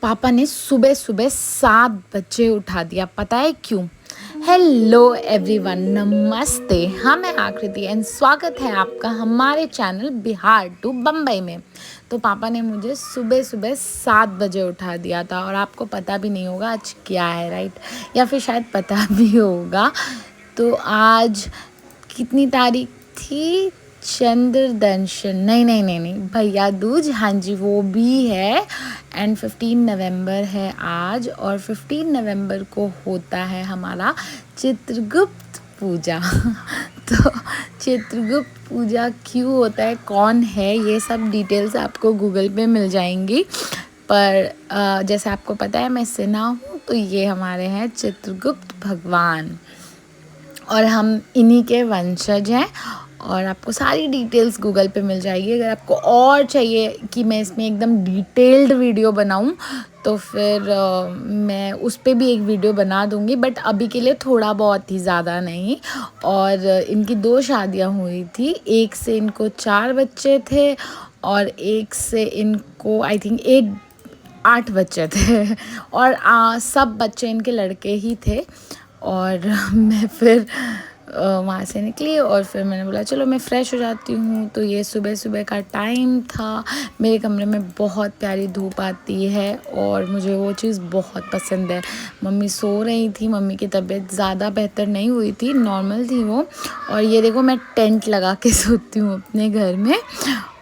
पापा ने सुबह सुबह 7 बजे उठा दिया। पता है क्यों? हेलो एवरीवन, नमस्ते। हाँ, मैं आकृति एंड स्वागत है आपका हमारे चैनल बिहार टू बम्बई में। तो पापा ने मुझे सुबह सुबह 7 बजे उठा दिया था और आपको पता भी नहीं होगा आज क्या है, राइट? या फिर शायद पता भी होगा। तो आज कितनी तारीख थी? चंद्र दर्शन, नहीं, भैया दूज, हाँ जी वो भी है। एंड 15 नवंबर है आज, और 15 नवंबर को होता है हमारा चित्रगुप्त पूजा। तो चित्रगुप्त पूजा क्यों होता है, कौन है, ये सब डिटेल्स आपको गूगल पे मिल जाएंगी। पर जैसे आपको पता है मैं सिन्हा हूँ, तो ये हमारे हैं चित्रगुप्त भगवान और हम इन्हीं के वंशज हैं। और आपको सारी डिटेल्स गूगल पे मिल जाएगी। अगर आपको और चाहिए कि मैं इसमें एकदम डिटेल्ड वीडियो बनाऊं, तो फिर मैं उस पर भी एक वीडियो बना दूंगी, बट अभी के लिए थोड़ा बहुत ही ज़्यादा नहीं। और इनकी 2 शादियां हुई थी, एक से इनको 4 बच्चे थे और एक से इनको आई थिंक 8 बच्चे थे। और सब बच्चे इनके लड़के ही थे। और मैं फिर वहाँ से निकली और फिर मैंने बोला चलो मैं फ़्रेश हो जाती हूँ। तो ये सुबह सुबह का टाइम था। मेरे कमरे में बहुत प्यारी धूप आती है और मुझे वो चीज़ बहुत पसंद है। मम्मी सो रही थी, मम्मी की तबीयत ज़्यादा बेहतर नहीं हुई थी, नॉर्मल थी वो। और ये देखो मैं टेंट लगा के सोती हूँ अपने घर में।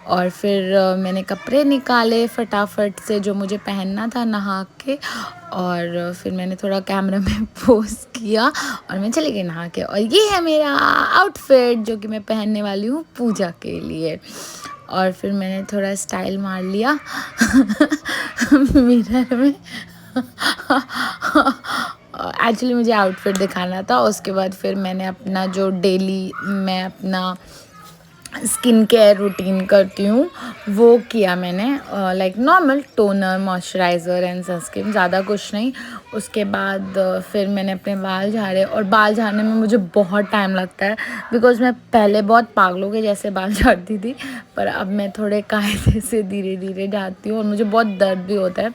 और फिर मैंने कपड़े निकाले फटाफट से जो मुझे पहनना था नहा के, और फिर मैंने थोड़ा कैमरा में पोज किया और मैं चली गई नहा के। और ये है मेरा आउटफिट जो कि मैं पहनने वाली हूँ पूजा के लिए। और फिर मैंने थोड़ा स्टाइल मार लिया मिरर में। एक्चुअली मुझे आउटफिट दिखाना था। उसके बाद फिर मैंने अपना जो डेली मैं अपना स्किन केयर रूटीन करती हूँ वो किया मैंने। Like normal toner, moisturiser and sunscreen, ज़्यादा कुछ नहीं। उसके बाद फिर मैंने अपने बाल झाड़े, और बाल झाड़ने में मुझे बहुत टाइम लगता है बिकॉज़ मैं पहले बहुत पागलों के जैसे बाल झाड़ती थी, पर अब मैं थोड़े कायदे से धीरे धीरे झाड़ती हूँ और मुझे बहुत दर्द भी होता है,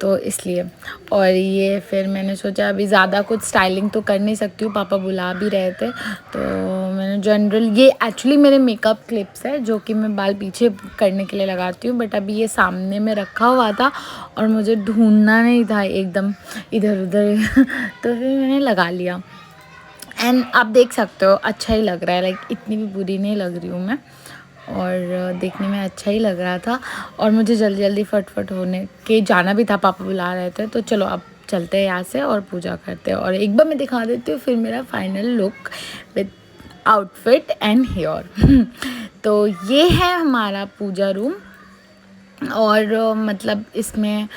तो इसलिए। और ये फिर मैंने सोचा अभी ज़्यादा कुछ स्टाइलिंग तो कर नहीं सकती हूँ, पापा बुला भी रहे थे, तो मैंने जनरल ये एक्चुअली मेरे मेकअप क्लिप्स है जो कि मैं बाल पीछे करने के लिए लगाती हूँ, बट अभी ये सामने में रखा हुआ था और मुझे ढूंढना नहीं था एकदम इधर उधर तो फिर मैंने लगा लिया। एंड आप देख सकते हो अच्छा ही लग रहा है, लाइक इतनी भी बुरी नहीं लग रही हूँ मैं, और देखने में अच्छा ही लग रहा था। और मुझे जल्दी जल्दी फटफट होने के जाना भी था, पापा बुला रहे थे, तो चलो अब चलते हैं यहाँ से और पूजा करते हैं। और एक बार मैं दिखा देती हूँ फिर मेरा final look with outfit and hair. तो ये है हमारा पूजा रूम, और मतलब इसमें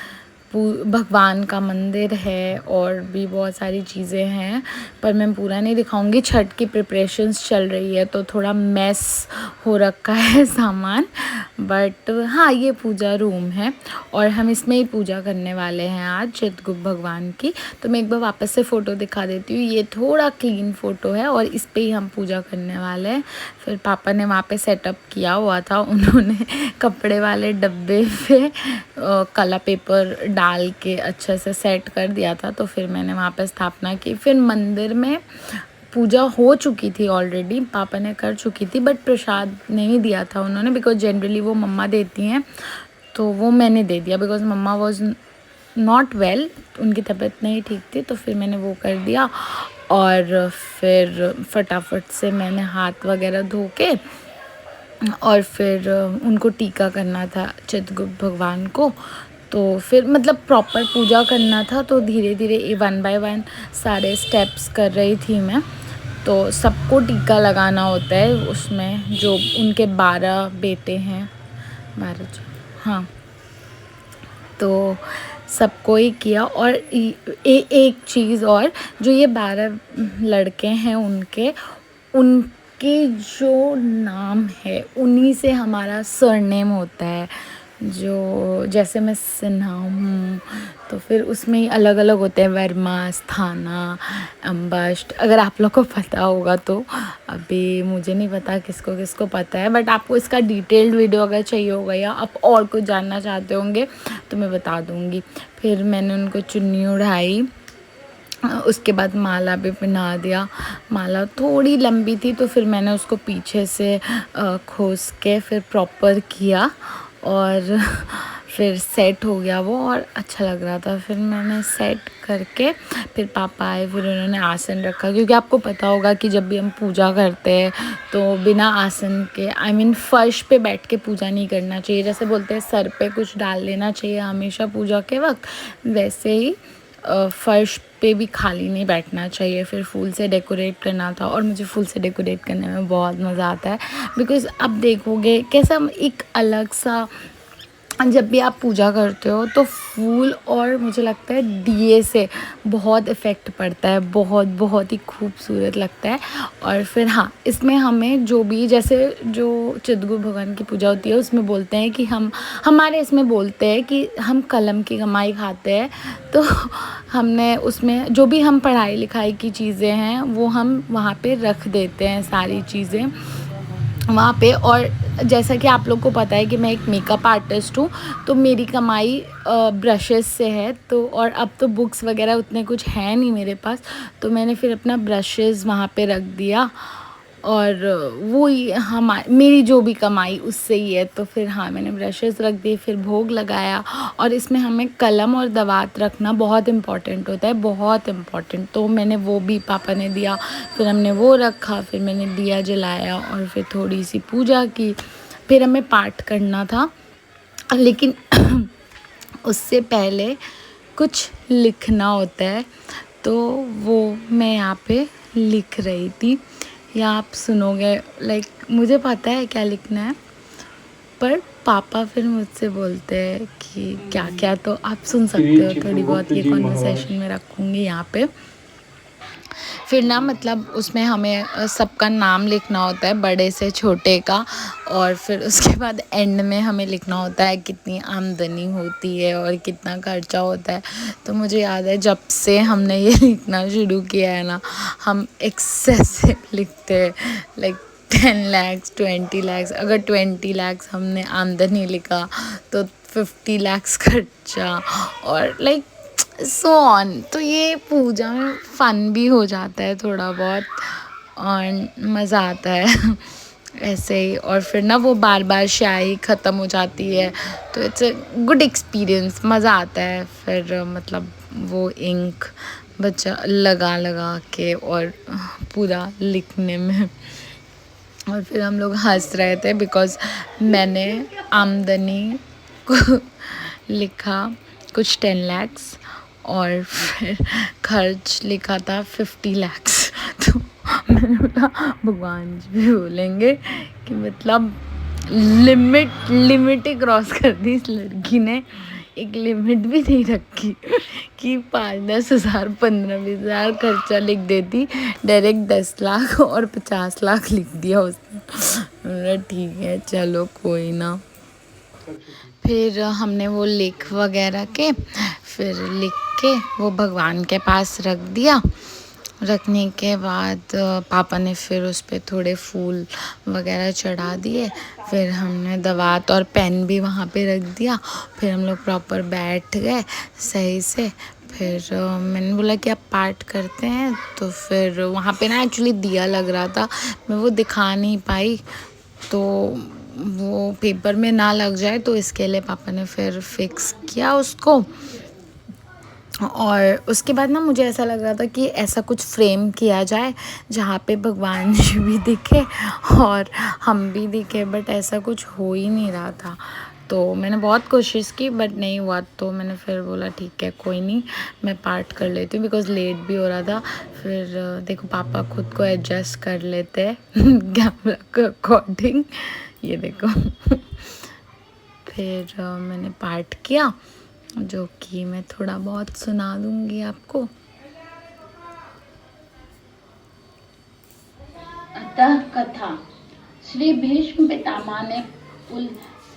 भगवान का मंदिर है और भी बहुत सारी चीज़ें हैं, पर मैं पूरा नहीं दिखाऊंगी। छठ की प्रिपरेशंस चल रही है तो थोड़ा मैस हो रखा है सामान, बट हाँ ये पूजा रूम है और हम इसमें ही पूजा करने वाले हैं आज चित्रगुप्त भगवान की। तो मैं एक बार वापस से फ़ोटो दिखा देती हूँ। ये थोड़ा क्लीन फ़ोटो है और इस पर ही हम पूजा करने वाले हैं। फिर पापा ने वहाँ पे सेटअप किया हुआ था, उन्होंने कपड़े वाले डब्बे पे काला पेपर डाल के अच्छे से सेट कर दिया था। तो फिर मैंने वहाँ पे स्थापना की। फिर मंदिर में पूजा हो चुकी थी ऑलरेडी, पापा ने कर चुकी थी, बट प्रसाद नहीं दिया था उन्होंने बिकॉज जनरली वो मम्मा देती हैं, तो वो मैंने दे दिया because mamma was not well, उनकी तबीयत नहीं ठीक थी। तो फिर मैंने वो कर दिया और फिर फटाफट से मैंने हाथ वगैरह धो के और फिर उनको टीका करना था चित्रगुप्त भगवान को। तो फिर मतलब प्रॉपर पूजा करना था, तो धीरे धीरे 1 बाय 1 सारे स्टेप्स कर रही थी मैं। तो सबको टीका लगाना होता है उसमें, जो उनके 12 बेटे हैं, 12, हाँ, तो सबको ही किया। और एक चीज़ और, जो ये 12 लड़के हैं उनके जो नाम है उन्हीं से हमारा सरनेम होता है। जो जैसे मैं सिन्हा हूँ तो फिर उसमें ही अलग अलग होते हैं, वर्मा, स्थाना, अम्बस्ट, अगर आप लोग को पता होगा तो। अभी मुझे नहीं पता किसको किसको पता है, बट आपको इसका डिटेल्ड वीडियो अगर चाहिए होगा या आप और कुछ जानना चाहते होंगे तो मैं बता दूँगी। फिर मैंने उनको चुन्नी उड़ाई, उसके बाद माला भी पहना दिया। माला थोड़ी लंबी थी तो फिर मैंने उसको पीछे से खोस के फिर प्रॉपर किया और फिर सेट हो गया वो, और अच्छा लग रहा था। फिर मैंने सेट करके फिर पापा आए, फिर उन्होंने आसन रखा, क्योंकि आपको पता होगा कि जब भी हम पूजा करते हैं तो बिना आसन के, आई मीन फर्श पे बैठ के पूजा नहीं करना चाहिए। जैसे बोलते हैं सर पे कुछ डाल लेना चाहिए हमेशा पूजा के वक्त, वैसे ही फर्श पे भी खाली नहीं बैठना चाहिए। फिर फूल से डेकोरेट करना था, और मुझे फूल से डेकोरेट करने में बहुत मज़ा आता है, बिकॉज़ अब देखोगे कैसा एक अलग सा, जब भी आप पूजा करते हो तो फूल और मुझे लगता है दिए से बहुत इफ़ेक्ट पड़ता है, बहुत बहुत ही खूबसूरत लगता है। और फिर हाँ, इसमें हमें जो भी, जैसे जो चित्रगुप्त भगवान की पूजा होती है उसमें बोलते हैं कि हमारे इसमें बोलते हैं कि हम कलम की कमाई खाते हैं, तो हमने उसमें जो भी हम पढ़ाई लिखाई की चीज़ें हैं वो हम वहाँ पे रख देते हैं, सारी चीज़ें वहाँ पे। और जैसा कि आप लोग को पता है कि मैं एक मेकअप आर्टिस्ट हूँ, तो मेरी कमाई ब्रशेस से है। तो और अब तो बुक्स वगैरह उतने कुछ है नहीं मेरे पास, तो मैंने फिर अपना ब्रशेस वहाँ पे रख दिया, और वो ही मेरी जो भी कमाई उससे ही है। तो फिर हाँ, मैंने ब्रशेस रख दिए, फिर भोग लगाया। और इसमें हमें कलम और दवात रखना बहुत इम्पॉर्टेंट होता है, बहुत इम्पॉर्टेंट। तो मैंने वो भी, पापा ने दिया, फिर हमने वो रखा, फिर मैंने दिया जलाया और फिर थोड़ी सी पूजा की। फिर हमें पाठ करना था, लेकिन उससे पहले कुछ लिखना होता है, तो वो मैं यहाँ पे लिख रही थी, या आप सुनोगे, लाइक मुझे पता है क्या लिखना है, पर पापा फिर मुझसे बोलते हैं कि क्या क्या, तो आप सुन सकते हो थोड़ी बहुत, ये कॉन्वर्सेशन में रखूँगी यहाँ पे। फिर ना मतलब उसमें हमें सबका नाम लिखना होता है, बड़े से छोटे का, और फिर उसके बाद एंड में हमें लिखना होता है कितनी आमदनी होती है और कितना खर्चा होता है। तो मुझे याद है जब से हमने ये लिखना शुरू किया है ना, हम एक्सेसिव लिखते हैं, लाइक 10 lakhs 20 lakhs, अगर 20 lakhs हमने आमदनी लिखा तो 50 lakhs खर्चा, और लाइक सो ऑन। तो ये पूजा में फ़न भी हो जाता है थोड़ा बहुत, और मज़ा आता है ऐसे ही। और फिर ना वो बार बार स्याही ख़त्म हो जाती है, तो इट्स अ गुड एक्सपीरियंस, मज़ा आता है। फिर मतलब वो इंक बचा लगा लगा के और पूरा लिखने में। और फिर हम लोग हंस रहे थे बिकॉज़ मैंने आमदनी को लिखा कुछ 10 lakhs, और फिर खर्च लिखा था 50 lakhs। तो मैंने बोला भगवान जी भी बोलेंगे कि मतलब लिमिट ही क्रॉस कर दी इस लड़की ने, एक लिमिट भी नहीं रखी कि 5-10 हज़ार 15-20 हज़ार खर्चा लिख देती, डायरेक्ट 10 लाख और 50 लाख लिख दिया उसने। ठीक है चलो कोई ना। फिर हमने वो लिख वगैरह के, फिर लिख के वो भगवान के पास रख दिया। रखने के बाद पापा ने फिर उस पर थोड़े फूल वगैरह चढ़ा दिए। फिर हमने दवात और पेन भी वहाँ पे रख दिया। फिर हम लोग प्रॉपर बैठ गए सही से। फिर मैंने बोला कि अब पाठ करते हैं, तो फिर वहाँ पे ना एक्चुअली दिया लग रहा था, मैं वो दिखा नहीं पाई, तो वो पेपर में ना लग जाए, तो इसके लिए पापा ने फिर फिक्स किया उसको। और उसके बाद ना मुझे ऐसा लग रहा था कि ऐसा कुछ फ्रेम किया जाए जहाँ पे भगवान जी भी दिखे और हम भी दिखे, बट ऐसा कुछ हो ही नहीं रहा था। तो मैंने बहुत कोशिश की बट नहीं हुआ, तो मैंने फिर बोला ठीक है कोई नहीं, मैं पार्ट कर लेती हूँ, बिकॉज़ लेट भी हो रहा था। फिर देखो पापा खुद को एडजस्ट कर लेते हैं कैमरा के अकॉर्डिंग, ये देखो। फिर मैंने पार्ट किया, जो कि मैं थोड़ा बहुत सुना दूंगी आपको। अतः कथा। श्री भीष्म पितामह ने कुल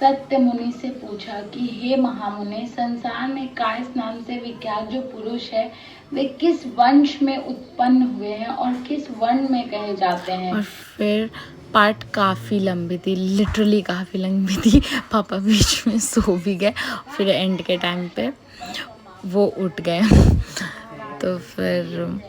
सत्य मुनि से पूछा कि हे महामुने, संसार में कायस नाम से विख्यात जो पुरुष है वे किस वंश में उत्पन्न हुए हैं और किस वर्ण में कहे जाते हैं। और फिर पार्ट काफ़ी लंबी थी, लिटरली काफ़ी लंबी थी। पापा बीच में सो भी गए, फिर एंड के टाइम पे वो उठ गए। तो फिर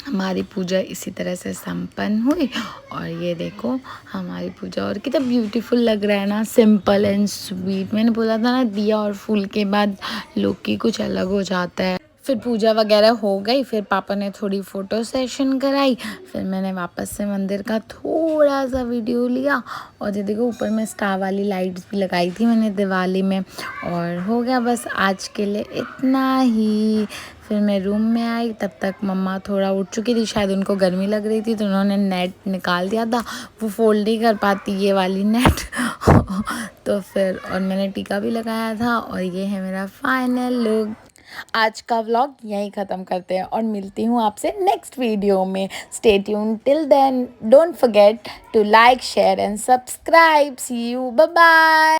हमारी पूजा इसी तरह से संपन्न हुई। और ये देखो हमारी पूजा, और कितना ब्यूटीफुल लग रहा है ना, सिंपल एंड स्वीट। मैंने बोला था ना, दिया और फूल के बाद लुक की कुछ अलग हो जाता है। फिर पूजा वगैरह हो गई, फिर पापा ने थोड़ी फ़ोटो सेशन कराई, फिर मैंने वापस से मंदिर का थोड़ा सा वीडियो लिया। और ये देखो ऊपर में स्टार वाली लाइट्स भी लगाई थी मैंने दिवाली में। और हो गया बस आज के लिए इतना ही। फिर मैं रूम में आई, तब तक मम्मा थोड़ा उठ चुकी थी, शायद उनको गर्मी लग रही थी तो उन्होंने नेट निकाल दिया था। वो फोल्ड नहीं कर पाती ये वाली नेट। तो फिर और मैंने टीका भी लगाया था। और ये है मेरा फाइनल लुक। आज का व्लॉग यहीं ख़त्म करते हैं और मिलती हूँ आपसे नेक्स्ट वीडियो में। Stay tune till then, don't forget to like, share and subscribe. See you, bye bye.